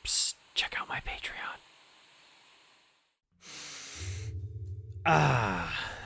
Psst, check out my Patreon.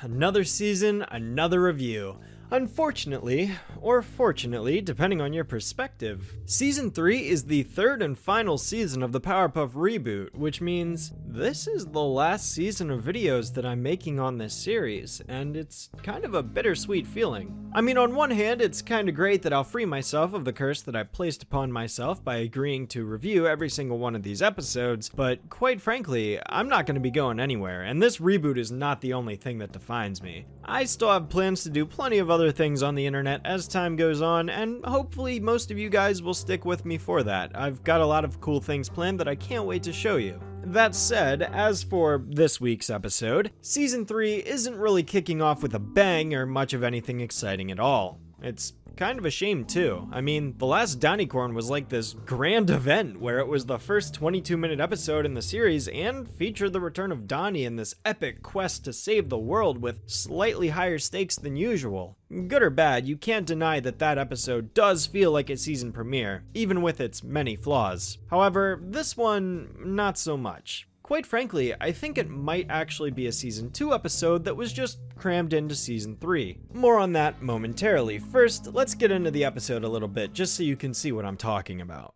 Another season, another review. Unfortunately, or fortunately, depending on your perspective, Season 3 is the third and final season of the Powerpuff reboot, which means this is the last season of videos that I'm making on this series, and it's kind of a bittersweet feeling. I mean, on one hand, it's kind of great that I'll free myself of the curse that I placed upon myself by agreeing to review every single one of these episodes, but quite frankly, I'm not going to be going anywhere, and this reboot is not the only thing that defines me. I still have plans to do plenty of other things on the internet as time goes on, and hopefully most of you guys will stick with me for that. I've got a lot of cool things planned that I can't wait to show you. That said, as for this week's episode, Season 3 isn't really kicking off with a bang or much of anything exciting at all. It's kind of a shame too. I mean, the last Downycorn was like this grand event where it was the first 22-minute episode in the series and featured the return of Donnie in this epic quest to save the world with slightly higher stakes than usual. Good or bad, you can't deny that that episode does feel like a season premiere, even with its many flaws. However, this one, not so much. Quite frankly, I think it might actually be a Season 2 episode that was just crammed into Season 3. More on that momentarily. First, let's get into the episode a little bit, just so you can see what I'm talking about.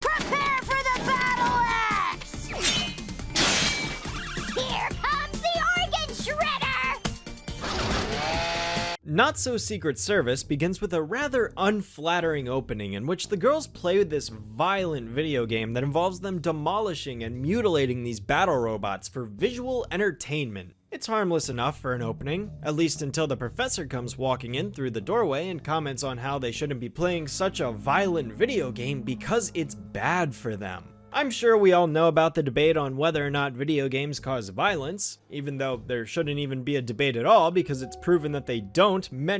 Prepare for the battle axe! Here comes the organ shredder! Not So Secret Service begins with a rather unflattering opening in which the girls play this violent video game that involves them demolishing and mutilating these battle robots for visual entertainment. It's harmless enough for an opening, at least until the professor comes walking in through the doorway and comments on how they shouldn't be playing such a violent video game because it's bad for them. I'm sure we all know about the debate on whether or not video games cause violence, even though there shouldn't even be a debate at all because it's proven that they don't many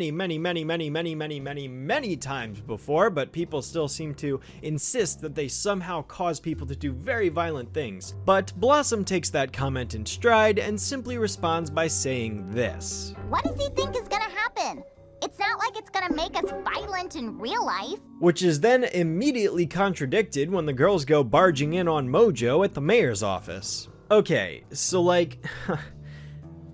times before, but people still seem to insist that they somehow cause people to do very violent things. But Blossom takes that comment in stride and simply responds by saying this. What does he think is gonna happen? It's not like it's gonna make us violent in real life. Which is then immediately contradicted when the girls go barging in on Mojo at the mayor's office. Okay, so like,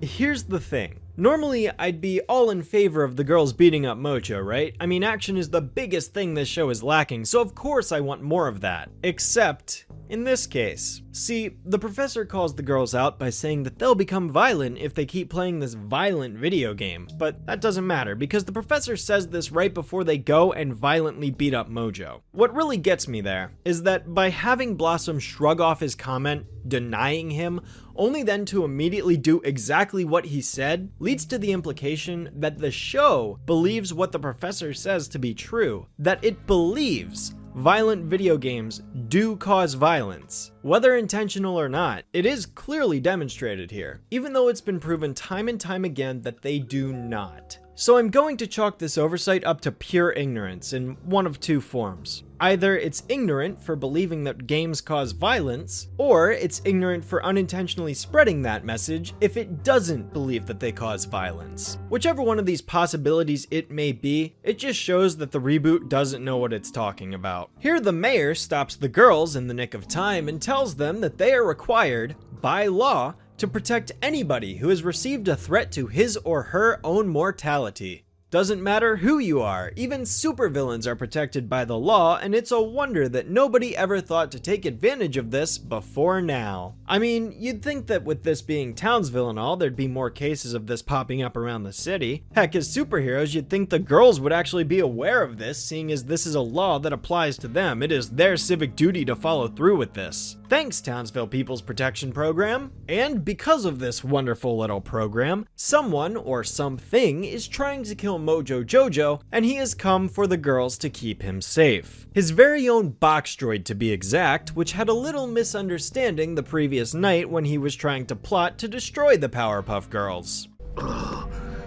here's the thing. Normally, I'd be all in favor of the girls beating up Mojo, right? I mean, action is the biggest thing this show is lacking, so of course I want more of that. Except, in this case. See, the professor calls the girls out by saying that they'll become violent if they keep playing this violent video game. But that doesn't matter, because the professor says this right before they go and violently beat up Mojo. What really gets me there is that by having Blossom shrug off his comment, denying him, only then to immediately do exactly what he said, leads to the implication that the show believes what the professor says to be true. That it believes violent video games do cause violence. Whether intentional or not, it is clearly demonstrated here, even though it's been proven time and time again that they do not. So I'm going to chalk this oversight up to pure ignorance in one of two forms. Either it's ignorant for believing that games cause violence, or it's ignorant for unintentionally spreading that message if it doesn't believe that they cause violence. Whichever one of these possibilities it may be, it just shows that the reboot doesn't know what it's talking about. Here the mayor stops the girls in the nick of time and tells them that they are required, by law, to protect anybody who has received a threat to his or her own mortality. Doesn't matter who you are, even supervillains are protected by the law, and it's a wonder that nobody ever thought to take advantage of this before now. I mean, you'd think that with this being Townsville and all, there'd be more cases of this popping up around the city. Heck, as superheroes, you'd think the girls would actually be aware of this, seeing as this is a law that applies to them. It is their civic duty to follow through with this. Thanks, Townsville People's Protection Program. And because of this wonderful little program, someone or something is trying to kill Mojo Jojo, and he has come for the girls to keep him safe. His very own box droid, to be exact, which had a little misunderstanding the previous night when he was trying to plot to destroy the Powerpuff Girls.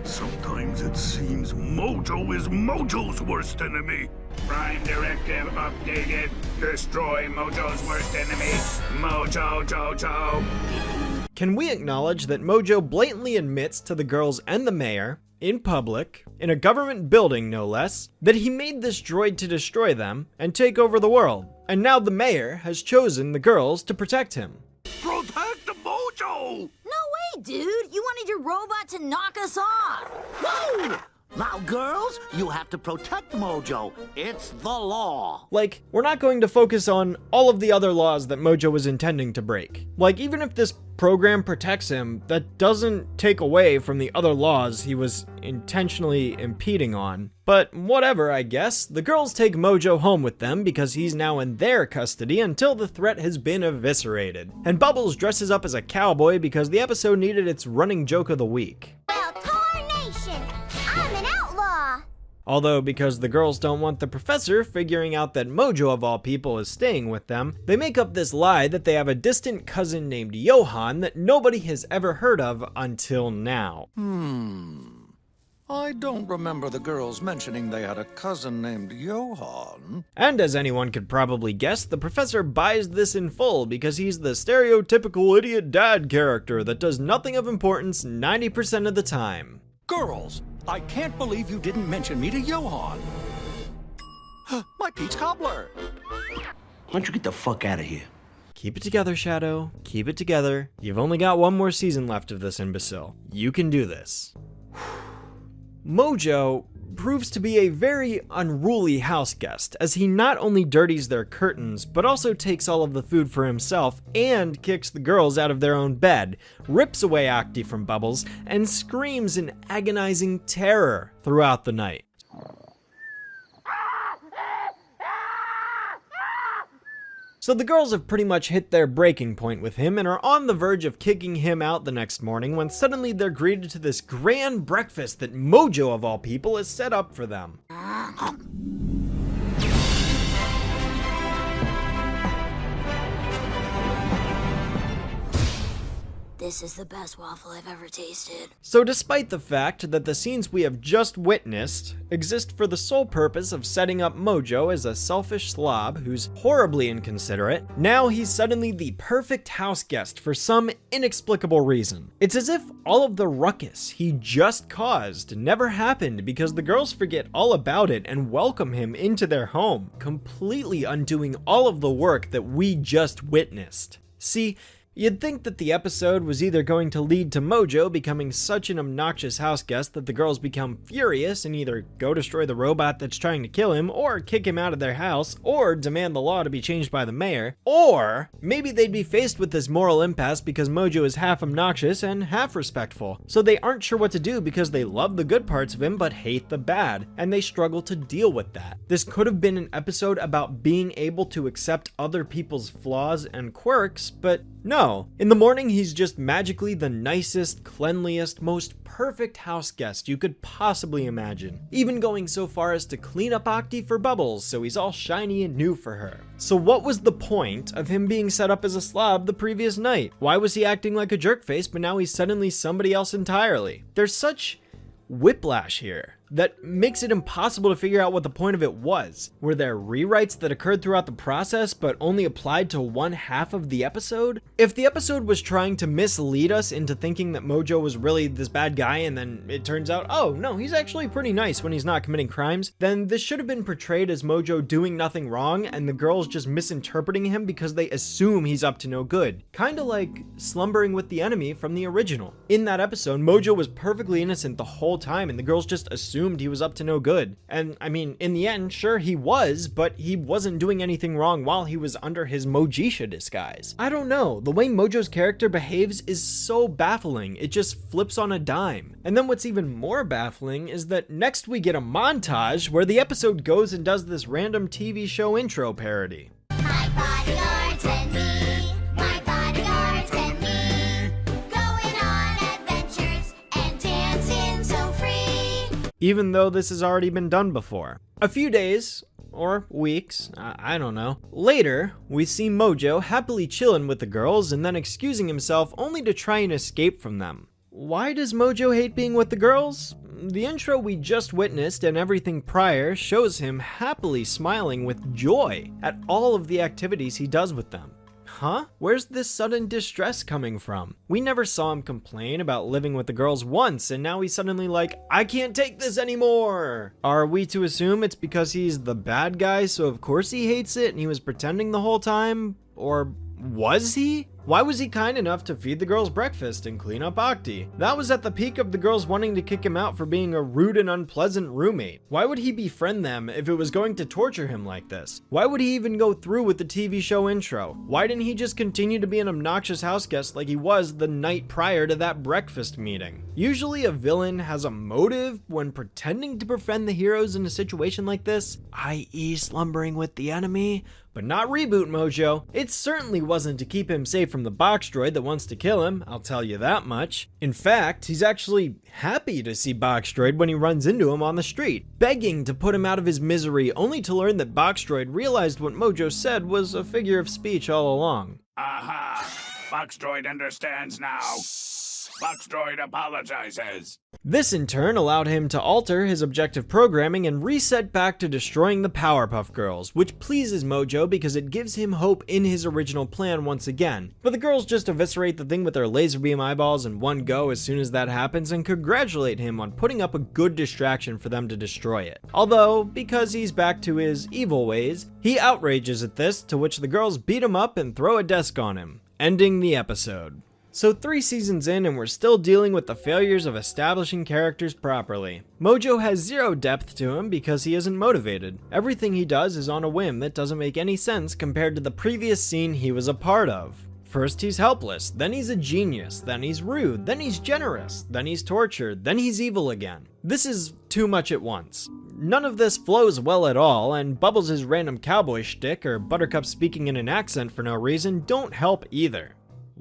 Sometimes it seems Mojo is Mojo's worst enemy. Prime Directive updated. Destroy Mojo's worst enemy, Mojo Jojo. Can we acknowledge that Mojo blatantly admits to the girls and the mayor, in public, in a government building no less, that he made this droid to destroy them and take over the world. And now the mayor has chosen the girls to protect him. Protect the Mojo! No way, dude! You wanted your robot to knock us off! Whoa! Now, girls, you have to protect Mojo. It's the law. Like, we're not going to focus on all of the other laws that Mojo was intending to break. Like, even if this program protects him, that doesn't take away from the other laws he was intentionally impeding on. But whatever, I guess. The girls take Mojo home with them because he's now in their custody until the threat has been eviscerated. And Bubbles dresses up as a cowboy because the episode needed its running joke of the week. Well, tarnation! I'm an outlaw! Although, because the girls don't want the professor figuring out that Mojo of all people is staying with them, they make up this lie that they have a distant cousin named Johan that nobody has ever heard of until now. I don't remember the girls mentioning they had a cousin named Johan. And as anyone could probably guess, the professor buys this in full because he's the stereotypical idiot dad character that does nothing of importance 90% of the time. Girls, I can't believe you didn't mention me to Johan. My peach cobbler. Why don't you get the fuck out of here? Keep it together, Shadow. Keep it together. You've only got one more season left of this imbecile. You can do this. Mojo proves to be a very unruly house guest, as he not only dirties their curtains, but also takes all of the food for himself and kicks the girls out of their own bed, rips away Octi from Bubbles, and screams in agonizing terror throughout the night. So the girls have pretty much hit their breaking point with him and are on the verge of kicking him out the next morning when suddenly they're greeted to this grand breakfast that Mojo of all people has set up for them. This is the best waffle I've ever tasted. So despite the fact that the scenes we have just witnessed exist for the sole purpose of setting up Mojo as a selfish slob who's horribly inconsiderate, now he's suddenly the perfect house guest for some inexplicable reason. It's as if all of the ruckus he just caused never happened because the girls forget all about it and welcome him into their home, completely undoing all of the work that we just witnessed. See, you'd think that the episode was either going to lead to Mojo becoming such an obnoxious house guest that the girls become furious and either go destroy the robot that's trying to kill him, or kick him out of their house, or demand the law to be changed by the mayor, or maybe they'd be faced with this moral impasse because Mojo is half obnoxious and half respectful, so they aren't sure what to do because they love the good parts of him but hate the bad, and they struggle to deal with that. This could have been an episode about being able to accept other people's flaws and quirks, but no. In the morning, he's just magically the nicest, cleanliest, most perfect house guest you could possibly imagine. Even going so far as to clean up Octi for Bubbles so he's all shiny and new for her. So what was the point of him being set up as a slob the previous night? Why was he acting like a jerkface but now he's suddenly somebody else entirely? There's such whiplash here that makes it impossible to figure out what the point of it was. Were there rewrites that occurred throughout the process but only applied to one half of the episode? If the episode was trying to mislead us into thinking that Mojo was really this bad guy and then it turns out, oh no, he's actually pretty nice when he's not committing crimes, then this should have been portrayed as Mojo doing nothing wrong and the girls just misinterpreting him because they assume he's up to no good. Kinda like Slumbering with the Enemy from the original. In that episode, Mojo was perfectly innocent the whole time and the girls just assumed he was up to no good. And I mean, in the end, sure he was, but he wasn't doing anything wrong while he was under his Mojisha disguise. I don't know, the way Mojo's character behaves is so baffling, it just flips on a dime. And then what's even more baffling is that next we get a montage where the episode goes and does this random TV show intro parody. My bodyguards and me, my bodyguards and me, going on adventures and dancing so free. Even though this has already been done before. A few days, or weeks, I don't know. Later, we see Mojo happily chilling with the girls and then excusing himself only to try and escape from them. Why does Mojo hate being with the girls? The intro we just witnessed and everything prior shows him happily smiling with joy at all of the activities he does with them. huh? Where's this sudden distress coming from? We never saw him complain about living with the girls once, and now he's suddenly like, I can't take this anymore. Are we to assume it's because he's the bad guy, so of course he hates it and he was pretending the whole time? Or was he? Why was he kind enough to feed the girls breakfast and clean up Octi? That was at the peak of the girls wanting to kick him out for being a rude and unpleasant roommate. Why would he befriend them if it was going to torture him like this? Why would he even go through with the TV show intro? Why didn't he just continue to be an obnoxious house guest like he was the night prior to that breakfast meeting? Usually a villain has a motive when pretending to befriend the heroes in a situation like this, i.e. slumbering with the enemy, but not Reboot Mojo. It certainly wasn't to keep him safe from the box droid that wants to kill him, I'll tell you that much. In fact, he's actually happy to see Box Droid when he runs into him on the street, begging to put him out of his misery, only to learn that Box Droid realized what Mojo said was a figure of speech all along. Aha! Box Droid understands now. Box Droid apologizes. This in turn allowed him to alter his objective programming and reset back to destroying the Powerpuff Girls, which pleases Mojo because it gives him hope in his original plan once again. But the girls just eviscerate the thing with their laser beam eyeballs in one go as soon as that happens and congratulate him on putting up a good distraction for them to destroy it. Although, because he's back to his evil ways, he outrages at this, to which the girls beat him up and throw a desk on him, ending the episode. So 3 seasons in and we're still dealing with the failures of establishing characters properly. Mojo has zero depth to him because he isn't motivated. Everything he does is on a whim that doesn't make any sense compared to the previous scene he was a part of. First he's helpless, then he's a genius, then he's rude, then he's generous, then he's tortured, then he's evil again. This is too much at once. None of this flows well at all, and Bubbles' random cowboy shtick or Buttercup speaking in an accent for no reason don't help either.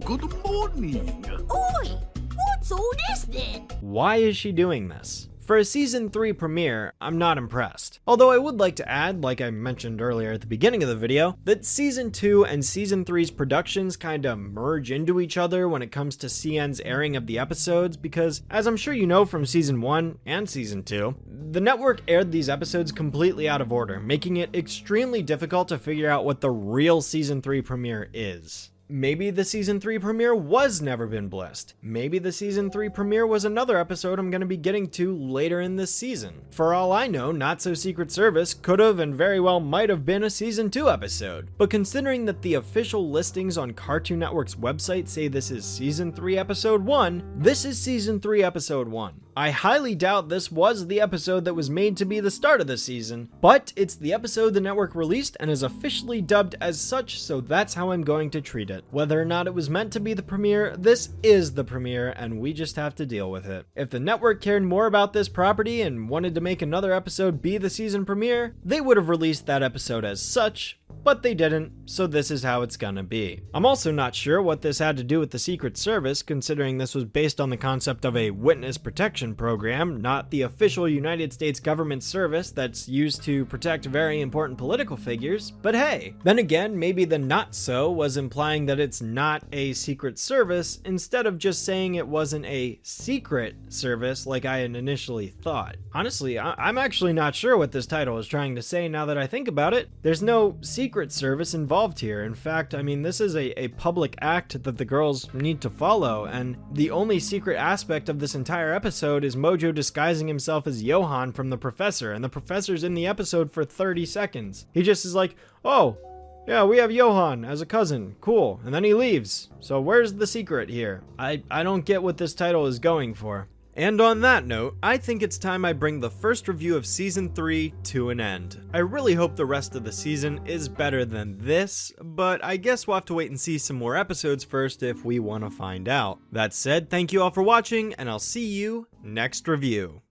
Good morning. Oi! What's all this then? Why is she doing this? For a season 3 premiere, I'm not impressed. Although I would like to add, like I mentioned earlier at the beginning of the video, that season 2 and season 3's productions kinda merge into each other when it comes to CN's airing of the episodes because, as I'm sure you know from season 1 and season 2, the network aired these episodes completely out of order, making it extremely difficult to figure out what the real season 3 premiere is. Maybe the season 3 premiere was Never Been Blissed. Maybe the season 3 premiere was another episode I'm going to be getting to later in this season. For all I know, Not So Secret Service could have and very well might have been a season 2 episode. But considering that the official listings on Cartoon Network's website say this is season 3 episode 1, this is season 3 episode 1. I highly doubt this was the episode that was made to be the start of the season, but it's the episode the network released and is officially dubbed as such, so that's how I'm going to treat it. Whether or not it was meant to be the premiere, this is the premiere and we just have to deal with it. If the network cared more about this property and wanted to make another episode be the season premiere, they would have released that episode as such, but they didn't, so this is how it's gonna be. I'm also not sure what this had to do with the Secret Service, considering this was based on the concept of a witness protection program, not the official United States government service that's used to protect very important political figures, but hey. Then again, maybe the not so was implying that it's not a secret service, instead of just saying it wasn't a secret service like I had initially thought. Honestly, I'm actually not sure what this title is trying to say now that I think about it. There's no secret service involved here. In fact, I mean, this is a public act that the girls need to follow, and the only secret aspect of this entire episode is Mojo disguising himself as Johan from the professor, and the professor's in the episode for 30 seconds. He just is like, oh, yeah, we have Johan as a cousin, cool, and then he leaves. So where's the secret here? I don't get what this title is going for. And on that note, I think it's time I bring the first review of Season 3 to an end. I really hope the rest of the season is better than this, but I guess we'll have to wait and see some more episodes first if we want to find out. That said, thank you all for watching, and I'll see you next review.